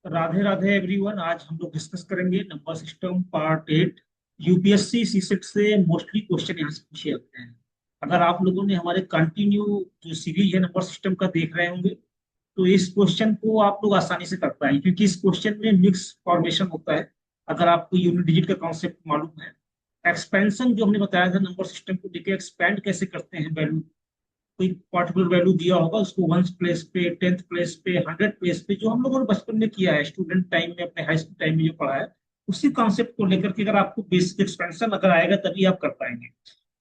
Radhe Radhe everyone. आज हम लोग डिस्कस करेंगे number system part 8। UPSC CSAT से मोस्टली क्वेश्चन यहाँ से पूछे जाते हैं। अगर आप लोगों ने हमारे कंटिन्यू जो सीरीज है नंबर सिस्टम का देख रहे होंगे, तो इस क्वेश्चन को आप लोग आसानी से कर पाएंगे, क्योंकि इस क्वेश्चन में मिक्स फॉर्मेशन होता है। अगर आपको यूनिट डिजिट का कॉन्सेप्ट मालूम है, एक्सपेंशन जो हमने बताया था नंबर सिस्टम को लेकर, एक्सपेंड कैसे करते हैं वैल्यू, कोई पर्टिकुलर वैल्यू दिया होगा उसको वंस प्लेस पे, टेंथ प्लेस पे, हंड्रेड प्लेस पे, जो हम लोगों ने बचपन में किया है, स्टूडेंट टाइम में, अपने हाई स्कूल टाइम में जो पढ़ा है, उसी कॉन्सेप्ट को लेकर के अगर आपको बेसिक एक्सपेंशन अगर आएगा तभी आप कर पाएंगे।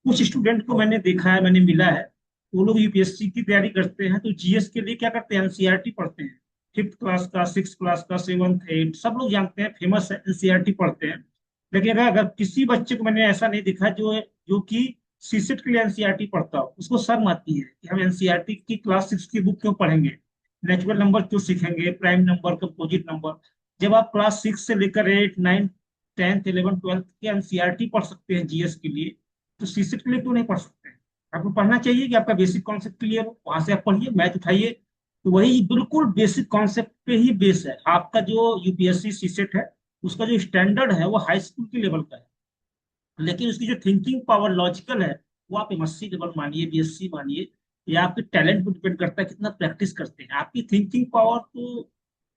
कुछ स्टूडेंट को मैंने देखा है, मैंने मिला है, वो लोग यूपीएससी की तैयारी करते हैं तो जीएस के लिए क्या करते हैं, एनसीईआरटी पढ़ते हैं। फिफ्थ क्लास का, सिक्स क्लास का, सेवन्थ एट, सब लोग जानते हैं, फेमस है, एनसीईआरटी पढ़ते हैं। लेकिन अगर अगर किसी बच्चे को मैंने ऐसा नहीं देखा जो जो कि सीसेट के लिए एनसीईआरटी पढ़ता हो, उसको शर्म आती है कि हम एनसीईआरटी की क्लास 6 की बुक क्यों पढ़ेंगे, नेचुरल नंबर क्यों सीखेंगे, प्राइम नंबर, कंपोजिट नंबर। जब आप क्लास 6 से लेकर 8, 9, 10th, 11th, 12th के एनसीईआरटी पढ़ सकते हैं जीएस के लिए, तो सीसेट के लिए क्यों नहीं पढ़ सकते हैं? आपको पढ़ना चाहिए कि आपका बेसिक कॉन्सेप्ट क्लियर हो, वहां से आप पढ़िए, मैथ उठाइए। तो वही बिल्कुल बेसिक कॉन्सेप्ट पे ही बेस है आपका जो यूपीएससी सीसेट है। उसका जो स्टैंडर्ड है वो हाई स्कूल के लेवल का है, लेकिन उसकी जो थिंकिंग पावर, लॉजिकल है, वो आप एमएससी लेवल मानिए, बीएससी मानिए, या आपके टैलेंट पर डिपेंड करता है कितना प्रैक्टिस करते हैं। आपकी थिंकिंग पावर तो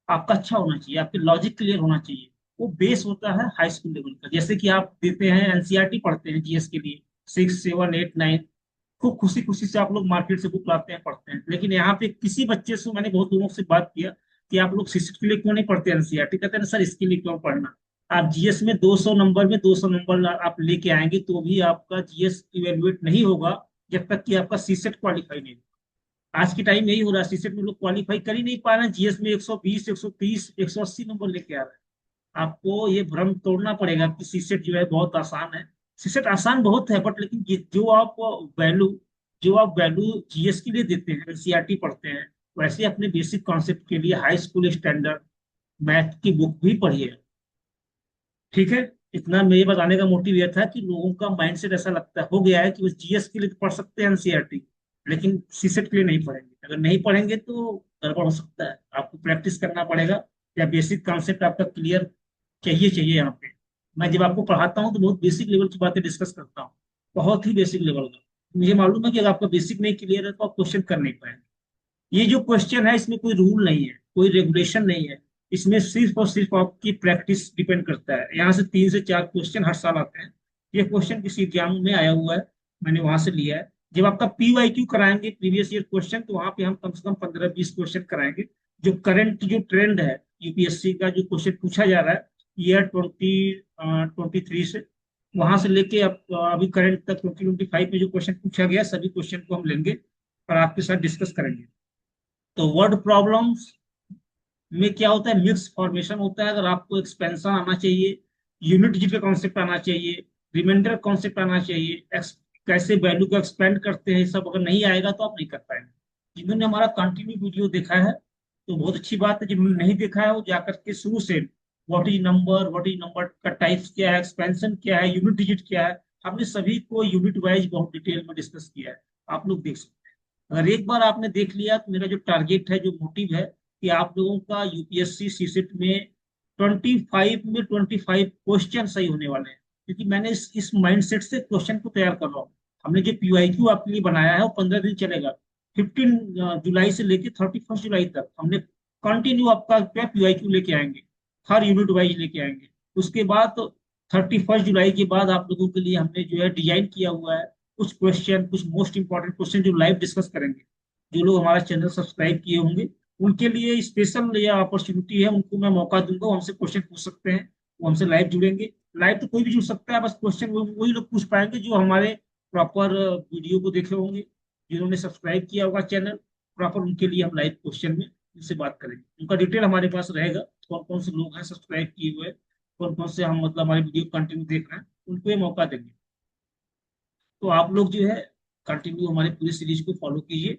आपका अच्छा होना चाहिए, आपकी लॉजिक क्लियर होना चाहिए। वो बेस होता है हाई स्कूल लेवल का। जैसे कि आप देते हैं एनसीईआरटी पढ़ते हैं जीएस के लिए, 6, 7, 8, 9, खूब खुशी खुशी से आप लोग मार्केट से बुक लाते हैं, पढ़ते हैं। लेकिन यहाँ पे किसी बच्चे से, मैंने बहुत लोगों से बात किया कि आप लोग सीसेट के लिए क्यों नहीं पढ़ते एनसीईआरटी, कहते हैं सर इसके लिए क्यों पढ़ना। आप जीएस में 200 नंबर में 200 नंबर आप लेके आएंगे तो भी आपका जीएस इवेल्युएट नहीं होगा, जब तक कि आपका सीसेट क्वालिफाई नहीं होगा। आज के टाइम यही हो रहा है, सीसेट में लोग क्वालिफाई कर ही नहीं पा रहे हैं, जीएस में 120, 130, 180 नंबर लेके आ रहे हैं। आपको ये भ्रम तोड़ना पड़ेगा कि सीसेट जो है बहुत आसान है। सीसेट आसान बहुत है, बट लेकिन वैल्यू जो आप वैल्यू जीएस के लिए देते हैं, एनसीईआरटी पढ़ते हैं, वैसे अपने बेसिक कॉन्सेप्ट के लिए हाई स्कूल स्टैंडर्ड मैथ की बुक भी पढ़िए। ठीक है। इतना मेरे बताने का मोटिव यह था कि लोगों का माइंडसेट ऐसा लगता हो गया है कि वो जीएस के लिए तो पढ़ सकते हैं एनसीईआरटी, लेकिन सीसेट के लिए नहीं पढ़ेंगे। अगर नहीं पढ़ेंगे तो गड़बड़ हो सकता है, आपको प्रैक्टिस करना पड़ेगा, या बेसिक कॉन्सेप्ट आपका क्लियर चाहिए यहाँ पे। मैं जब आपको पढ़ाता हूँ तो बहुत बेसिक लेवल की बातें डिस्कस करता हूँ, बहुत ही बेसिक लेवल का। मुझे मालूम है कि अगर आपका बेसिक नहीं क्लियर है तो आप क्वेश्चन कर नहीं पाएंगे। ये जो क्वेश्चन है इसमें कोई रूल नहीं है, कोई रेगुलेशन नहीं है, इसमें सिर्फ और सिर्फ आपकी प्रैक्टिस डिपेंड करता है। यहाँ से 3 से 4 क्वेश्चन हर साल आते हैं। ये क्वेश्चन किसी एग्जाम में आया हुआ है, मैंने वहां से लिया है। जब आपका पीवाईक्यू कराएंगे, प्रीवियस ईयर क्वेश्चन, तो वहां पे हम कम से कम 15-20 क्वेश्चन कराएंगे। जो करंट जो ट्रेंड है यूपीएससी का, जो क्वेश्चन पूछा जा रहा है ईयर 2023 से, वहां से लेके अब अभी करंट तक 2025 में जो क्वेश्चन पूछा गया, सभी क्वेश्चन को हम लेंगे और आपके साथ डिस्कस करेंगे। तो वर्ड प्रॉब्लम्स में क्या होता है, मिक्स फॉर्मेशन होता है। अगर आपको एक्सपेंशन आना चाहिए, यूनिट डिजिट का कॉन्सेप्ट आना चाहिए, रिमाइंडर कॉन्सेप्ट आना चाहिए, कैसे वैल्यू को एक्सपेंड करते हैं, ये सब अगर नहीं आएगा तो आप नहीं कर पाएंगे। जिन्होंने हमारा कंटिन्यू वीडियो देखा है तो बहुत अच्छी बात है, जिन्होंने नहीं देखा है वो जाकर के शुरू से व्हाट इज नंबर का टाइप्स क्या है, एक्सपेंशन क्या है, यूनिट डिजिट क्या है, हमने सभी को यूनिट वाइज बहुत डिटेल में डिस्कस किया है। आप लोग देख सकते हैं। अगर एक बार आपने देख लिया तो मेरा जो टारगेट है, जो मोटिव है, कि आप लोगों का यूपीएससी सीसेट में 25 में 25 क्वेश्चन सही होने वाले हैं, क्योंकि मैंने इस माइंडसेट से क्वेश्चन को तैयार कर रहा हूँ। हमने जो पीवाईक्यू आपके लिए बनाया है वो 15 दिन चलेगा। 15 जुलाई से लेकर 31 जुलाई तक हमने कंटिन्यू आपका क्या पीवाईक्यू लेके आएंगे, हर यूनिट वाइज लेके आएंगे। उसके बाद 31 जुलाई के बाद आप लोगों के लिए हमने जो है डिजाइन किया हुआ है कुछ क्वेश्चन, कुछ मोस्ट इंपॉर्टेंट क्वेश्चन जो लाइव डिस्कस करेंगे। जो लोग हमारा चैनल सब्सक्राइब किए होंगे उनके लिए स्पेशल या अपॉर्चुनिटी है, उनको मैं मौका दूंगा, वो हमसे क्वेश्चन पूछ सकते हैं, वो हमसे लाइव जुड़ेंगे। लाइव तो कोई भी जुड़ सकता है, बस क्वेश्चन वही लोग पूछ पाएंगे जो हमारे प्रॉपर वीडियो को देखे होंगे, जिन्होंने सब्सक्राइब किया होगा चैनल प्रॉपर, उनके लिए हम लाइव क्वेश्चन में उनसे बात करेंगे। उनका डिटेल हमारे पास रहेगा, कौन कौन से लोग हैं सब्सक्राइब किए हुए, कौन कौन से हम मतलब हमारे वीडियो कंटिन्यू देख रहे हैं, उनको ये मौका देंगे। तो आप लोग जो है कंटिन्यू हमारे पूरी सीरीज को फॉलो कीजिए।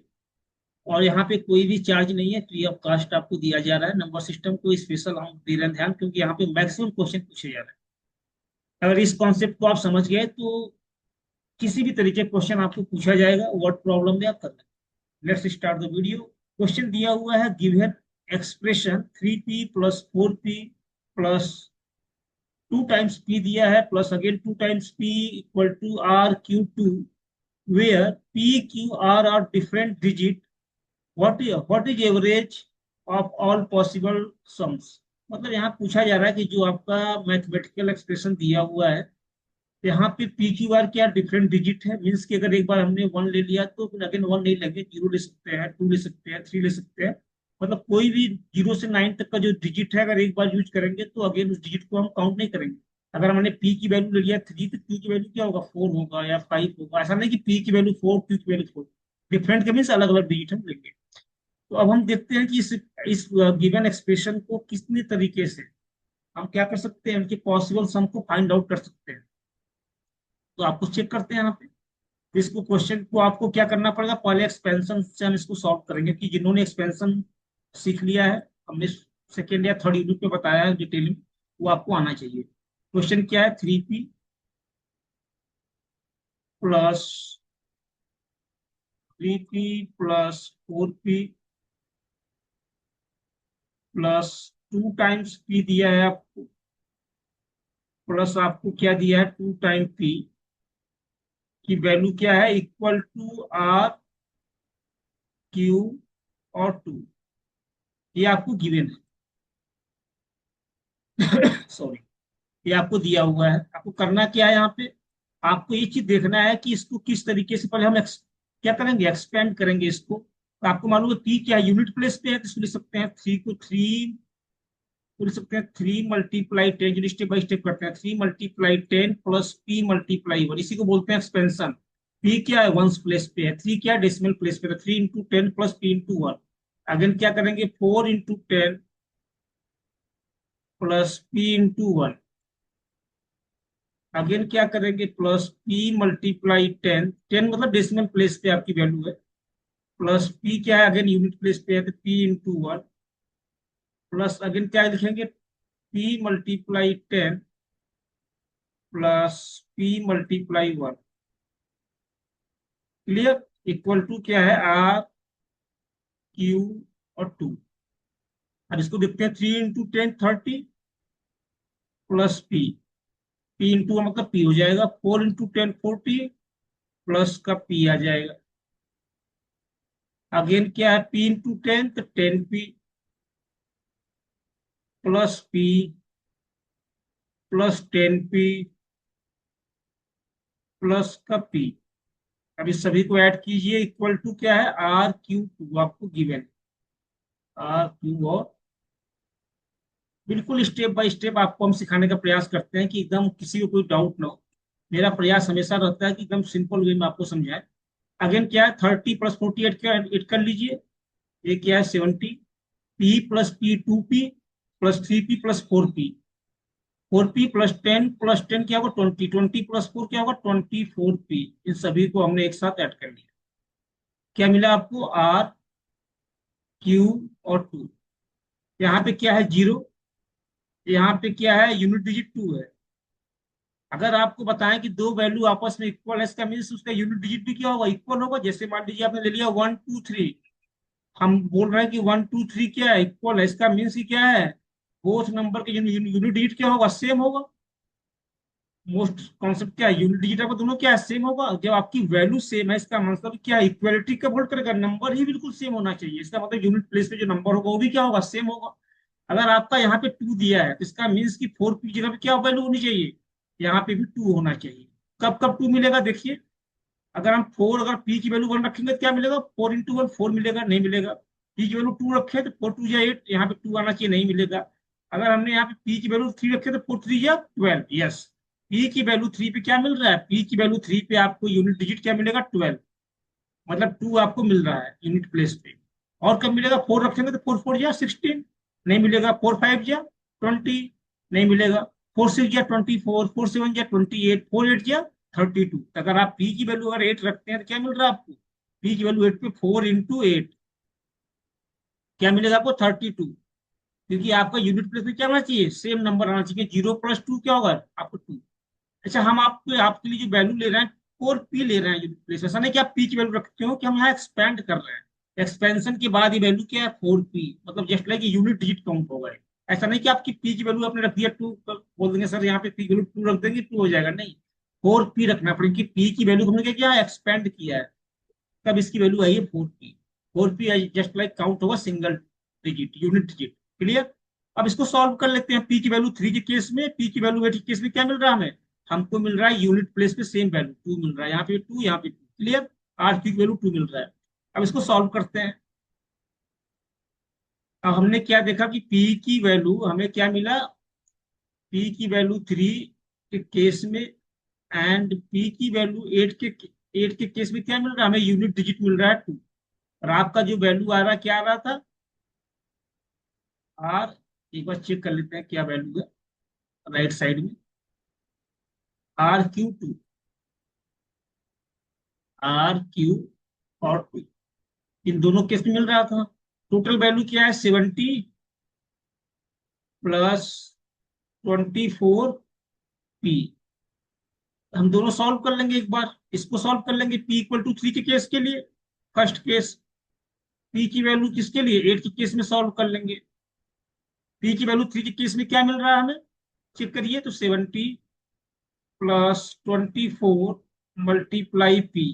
और यहाँ पे कोई भी चार्ज नहीं है, फ्री ऑफ कास्ट आपको दिया जा रहा है। नंबर सिस्टम को स्पेशल हम दे रहे हैं ध्यान, क्योंकि यहाँ पे मैक्सिमम क्वेश्चन पूछे जा रहे हैं। अगर इस कॉन्सेप्ट को आप समझ गए तो किसी भी तरीके का क्वेश्चन आपको पूछा जाएगा, वर्ड प्रॉब्लम में आप कर लेंगे। Let's start the video. Question दिया हुआ है, given expression 3p plus 4p plus 2 times p दिया है, plus again 2 times p equal to r q 2, where p q r are different digit, what is average of all possible sums. मतलब यहाँ पूछा जा रहा है कि जो आपका मैथमेटिकल एक्सप्रेशन दिया हुआ है, यहाँ पे पी क्यू आर क्या डिफरेंट डिजिट है, मीन्स कि अगर एक बार हमने वन ले लिया तो फिर अगेन वन नहीं लेंगे, जीरो ले सकते हैं, टू ले सकते हैं, थ्री ले सकते हैं। मतलब कोई भी 0 से 9 तक का जो डिजिट है अगर एक बार यूज करेंगे तो अगेन उस डिजिट को हम काउंट नहीं करेंगे। अगर हमने पी की वैल्यू ले लिया 3 तो पी की वैल्यू क्या होगा, 4 होगा या 5 होगा। ऐसा नहीं कि पी की वैल्यू 4, क्यू की वैल्यू 4, डिफरेंट के मीन्स अलग अलग डिजिट हम लेंगे। तो अब हम देखते हैं कि इस गिवन एक्सप्रेशन को कितने तरीके से हम क्या कर सकते हैं, उनके पॉसिबल सम को फाइंड आउट कर सकते हैं। तो आपको चेक करते हैं यहाँ पे। इसको क्वेश्चन को आपको क्या करना पड़ेगा, पहले एक्सपेंशन से हम इसको सॉल्व करेंगे कि जिन्होंने एक्सपेंशन सीख लिया है, हमने सेकेंड या थर्ड यूनिट में बताया है डिटेल में, वो आपको आना चाहिए। क्वेश्चन क्या है, 3p plus 3p plus 4p plus 2 times p दिया है आपको, प्लस आपको क्या दिया है 2 टाइम p की वैल्यू क्या है, इक्वल टू r q और 2। ये आपको गिवन है सॉरी, ये आपको दिया हुआ है। आपको करना क्या है यहाँ पे, आपको ये चीज देखना है कि इसको किस तरीके से पहले हम क्या करेंगे, एक्सपेंड करेंगे इसको। तो आपको मालूम है पी क्या यूनिट प्लेस पे है, तो इसको लिख सकते हैं थ्री को थ्री, तो लिख सकते हैं 3 × 10, जो स्टेप बाई स्टेप करते हैं, 3 × 10 प्लस p मल्टीप्लाई वन, इसी को बोलते हैं एक्सपेंशन। p क्या है, वंस प्लेस पे है, 3 क्या है, डेसिमल प्लेस पे है, 3 × 10 प्लस p × 1। अगेन क्या करेंगे, 4 × 10 प्लस p × 1। अगेन क्या करेंगे, प्लस p मल्टीप्लाई 10, मतलब डेसिमल प्लेस पे आपकी वैल्यू है, प्लस p क्या है, अगेन यूनिट प्लेस पे है तो p × 1, प्लस अगेन क्या लिखेंगे, p multiply 10 plus p × 1, clear, equal to क्या है, r q और 2। अब इसको देखते हैं, 3 × 10 30 प्लस p मतलब p हो जाएगा, 4 × 10 40 प्लस का p आ जाएगा। अगेन क्या है, p × 10 तो 10p plus p plus 10p plus का p। अब इस सभी को ऐड कीजिए, इक्वल टू क्या है, r q 2 आपको गिवन, r q। और बिल्कुल स्टेप बाय स्टेप आपको हम सिखाने का प्रयास करते हैं कि एकदम किसी को कोई डाउट ना हो। मेरा प्रयास हमेशा रहता है कि एकदम सिंपल वे में आपको समझाए। अगेन क्या है, 30 प्लस 48 क्या एड कर लीजिए, ये क्या है 70, p plus p 2p plus 3p plus 4p plus 10 क्या होगा 20, 20 प्लस 4 क्या होगा 24p। इन सभी को हमने एक साथ ऐड कर लिया, क्या मिला आपको, r q और 2। यहाँ पे क्या है, जीरो, यहाँ पे क्या है, यूनिट डिजिट 2 है। अगर आपको बताएं कि दो वैल्यू आपस में इक्वल है, इसका मीन्स उसका यूनिट डिजिट भी क्या होगा, इक्वल होगा। जैसे मान लीजिए आपने ले लिया 1 2 3, हम बोल रहे हैं कि 1 2 3 क्या है, इक्वल है, इसका मीन्स ही क्या है, बोथ नंबर के यूनिट डिजिट क्या होगा, सेम होगा। मोस्ट कॉन्सेप्ट क्या है, यूनिट डिजिट आपका दोनों क्या है, सेम होगा। जब आपकी वैल्यू सेम है, इसका मतलब क्या है, इक्वलिटी का वोल्ट करेगा, नंबर ही बिल्कुल सेम होना चाहिए। इसका मतलब यूनिट प्लेस पे जो नंबर होगा वो भी क्या होगा, सेम होगा। अगर आपका यहाँ पे 2 दिया है तो इसका मीन्स की 4 की जगह पे क्या वैल्यू होनी चाहिए, यहाँ पे भी 2 होना चाहिए। कब कब 2 मिलेगा, देखिए, अगर हम 4, अगर पी की वैल्यू 1 रखेंगे तो क्या मिलेगा, 4 × 1 4 मिलेगा, नहीं मिलेगा। पी की वैल्यू 2 रखे तो 4 2 8, यहाँ पे 2 आना चाहिए, नहीं मिलेगा। अगर हमने यहाँ पे पी की वैल्यू 3 रखे तो 4 3 12, यस। पी की वैल्यू 3 पे क्या मिल रहा है, पी की वैल्यू 3 पे आपको यूनिट डिजिट क्या मिलेगा, 12, मतलब 2 आपको मिल रहा है यूनिट प्लेस पे। और कब मिलेगा, 4 रखेंगे तो 4 4 या 16, नहीं मिलेगा। 4 5 या 20, नहीं मिलेगा। 4 6 या 24, 4 7 या 28, 4 8 या 32। अगर आप पी की वैल्यू अगर 8 रखते हैं तो क्या मिल रहा है आपको, पी की वैल्यू 8 पे 4 × 8 क्या मिलेगा आपको, 32। क्योंकि आपका यूनिट प्लेस में क्या आना चाहिए, सेम नंबर आना चाहिए, 0 + 2 क्या होगा आपको 2। अच्छा, हम आपको आपके लिए जो वैल्यू ले रहे हैं 4p ले रहे हैं यूनिट प्लेस, ऐसा नहीं कि आप पी की वैल्यू रखते हो, कि हम यहाँ एक्सपेंड कर रहे हैं। एक्सपेंशन के बाद ये वैल्यू क्या है 4p, मतलब just like unit digit count होगा। ऐसा नहीं कि आपकी पी की वैल्यू आपने रख दिया 2, बोल देंगे सर यहाँ पे पी की वैल्यू 2 रख देंगे 2 हो जाएगा, नहीं 4p रखना पड़ेगा। पी की वैल्यू हमने क्या किया, एक्सपेंड किया है, तब इसकी वैल्यू आई है 4p। 4p just like count होगा single digit, unit digit. Clear. अब इसको सॉल्व कर लेते हैं। पी की वैल्यू 3 के केस में, पी की वैल्यू 8 के केस में क्या मिल रहा है हमें, हमको मिल रहा है यूनिट प्लेस पे सेम वैल्यू 2 मिल रहा है, यहाँ पे 2 यहाँ पे 2। क्लियर। आर की वैल्यू 2 मिल रहा है। अब इसको सॉल्व करते हैं। अब हमने क्या देखा कि पी की वैल्यू हमें क्या मिला, पी की वैल्यू 3 के केस में एंड पी की वैल्यू 8 के केस में क्या मिल रहा है हमें, यूनिट डिजिट मिल रहा है 2। और आपका जो वैल्यू आ रहा क्या आ रहा था, आर, एक बार चेक कर लेते हैं क्या वैल्यू है राइट साइड में, RQ2, RQ और 2, इन दोनों केस में मिल रहा था। टोटल वैल्यू क्या है 70 प्लस 24p। हम दोनों सॉल्व कर लेंगे एक बार, इसको सॉल्व कर लेंगे p इक्वल टू 3 के केस के लिए, फर्स्ट केस। p की वैल्यू किसके लिए, 8 के केस में सॉल्व कर लेंगे। p की वैल्यू 3 के केस में क्या मिल रहा है हमें, चेक करिए तो 70 प्लस 24 मल्टीप्लाई p।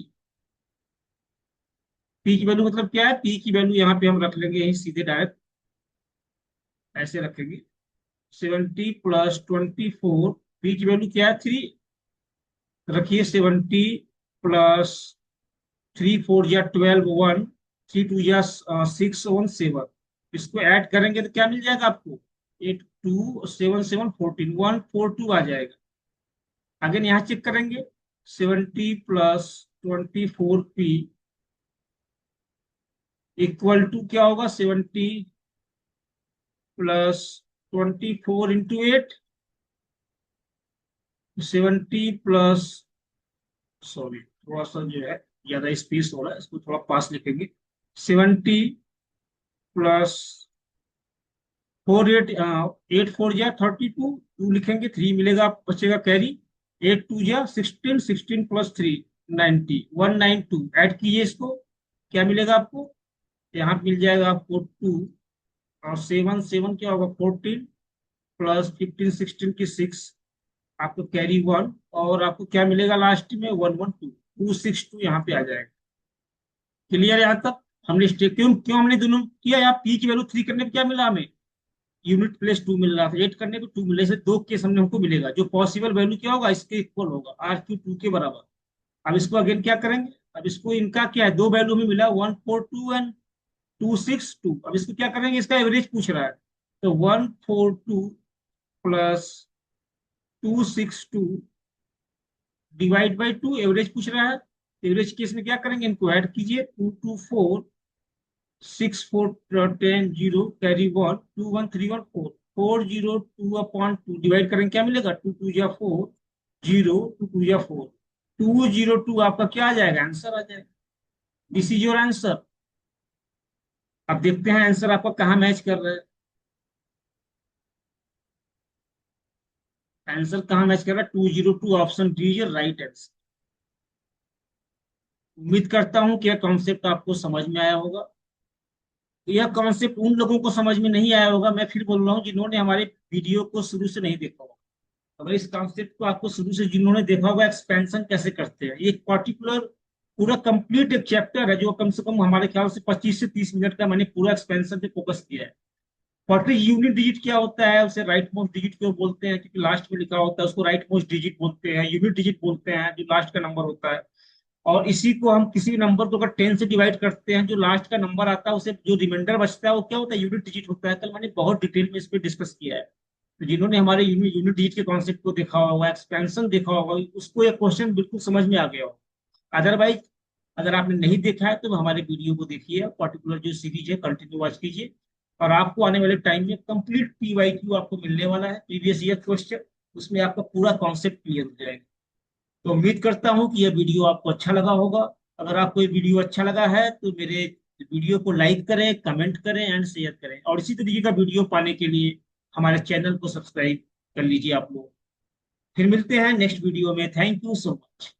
p की वैल्यू मतलब क्या है, p की वैल्यू यहाँ पे हम रख लेंगे यही सीधे डायरेक्ट ऐसे रखेंगे, 70 प्लस 24, p की वैल्यू क्या है 3, रखिए 70 प्लस 3 4 या 12 1, 3 2 या 6 1 7, इसको ऐड करेंगे तो क्या मिल जाएगा आपको, 8 2 7 7 14 142 आ जाएगा। अगेन यहाँ चेक करेंगे, 70 प्लस 24p इक्वल टू क्या होगा, 70 प्लस 24 इंटू 8, 70 प्लस, सॉरी थोड़ा सा जो है ज्यादा स्पेस हो रहा है, इसको थोड़ा पास लिखेंगे, 70 प्लस 8 4 जा 32, 2 लिखेंगे, 3 मिलेगा बचेगा कैरी, 8 2 जा 16, 16 प्लस 3 90, 192 ऐड कीजिए इसको, क्या मिलेगा आपको, यहाँ मिल जाएगा आपको 2 और 7 7 क्या होगा 14 प्लस 15 16 की 6, आपको कैरी 1 और आपको क्या मिलेगा लास्ट में 112 262 यहाँ पे आ जाएगा। क्लियर यहाँ तक। हमने क्यों क्यों हमने दोनों किया, यहाँ पी की वैल्यू 3 करने पे क्या मिला हमें, यूनिट प्लेस 2 मिल रहा था, 8 करने पे 2 मिले, से दो केस हमने हमको मिलेगा, जो पॉसिबल वैल्यू क्या होगा इसके इक्वल होगा, RQ2 के बराबर। अब इसको अगेन क्या करेंगे, अब इसको इनका क्या है, दो वैल्यू हमें मिला 142 एंड 262, अब इसको क्या करेंगे, इसका एवरेज पूछ रहा है, तो 142 प्लस 262 डिवाइड बाई 2, एवरेज पूछ रहा है, एवरेज केस में क्या करेंगे, इनको ऐड कीजिए, 2 2 4 6 4 10 0 कैरी 1 2 1 3 1 4 4 0 2 अपॉन 2 डिवाइड करेंगे क्या मिलेगा, 2 2 या 4 0 2 2 या 4 202 आपका क्या आ जाएगा, आंसर आ जाएगा। This is your answer. अब देखते हैं आंसर आपका कहाँ मैच कर रहा है, आंसर कहाँ मैच कर रहा है, 202 option D is right answer. उम्मीद करता हूं कि यह कॉन्सेप्ट आपको समझ में आया होगा। तो यह कॉन्सेप्ट उन लोगों को समझ में नहीं आया होगा, मैं फिर बोल रहा हूँ, जिन्होंने हमारे वीडियो को शुरू से नहीं देखा होगा। अगर इस कॉन्सेप्ट को आपको शुरू से जिन्होंने देखा होगा एक्सपेंशन कैसे करते हैं, एक पर्टिकुलर पूरा कंप्लीट एक चैप्टर है जो कम से कम हमारे ख्याल से 25 से 30 मिनट का मैंने पूरा एक्सपेंशन पे फोकस किया है। क्वार्टर यूनिट डिजिट क्या होता है, उसे राइट मोस्ट डिजिट क्यों बोलते हैं, क्योंकि लास्ट में लिखा होता है, उसको राइट मोस्ट डिजिट बोलते हैं, यूनिट डिजिट बोलते हैं जो लास्ट का नंबर होता है। और इसी को हम किसी नंबर को अगर 10 से डिवाइड करते हैं, जो लास्ट का नंबर आता है उसे जो रिमाइंडर बचता है वो क्या होता है, यूनिट डिजिट होता है। कल मैंने बहुत डिटेल में इस पर डिस्कस किया है, तो जिन्होंने हमारे यूनिट डिजिट के कॉन्सेप्ट को देखा होगा, एक्सपेंशन देखा होगा, उसको ये क्वेश्चन बिल्कुल समझ में आ गया होगा। अदरवाइज अगर आपने नहीं देखा है तो हमारे वीडियो को देखिए, पर्टिकुलर जो सीरीज है कंटिन्यू वॉच कीजिए, और आपको आने वाले टाइम में कंप्लीट PYQ आपको मिलने वाला है, प्रीवियस ईयर क्वेश्चन, उसमें आपका पूरा कॉन्सेप्ट क्लियर हो जाएगा। तो उम्मीद करता हूँ कि यह वीडियो आपको अच्छा लगा होगा। अगर आपको ये वीडियो अच्छा लगा है तो मेरे वीडियो को लाइक करें, कमेंट करें एंड शेयर करें, और इसी तरीके का वीडियो पाने के लिए हमारे चैनल को सब्सक्राइब कर लीजिए आप लोग। फिर मिलते हैं नेक्स्ट वीडियो में, थैंक यू सो मच।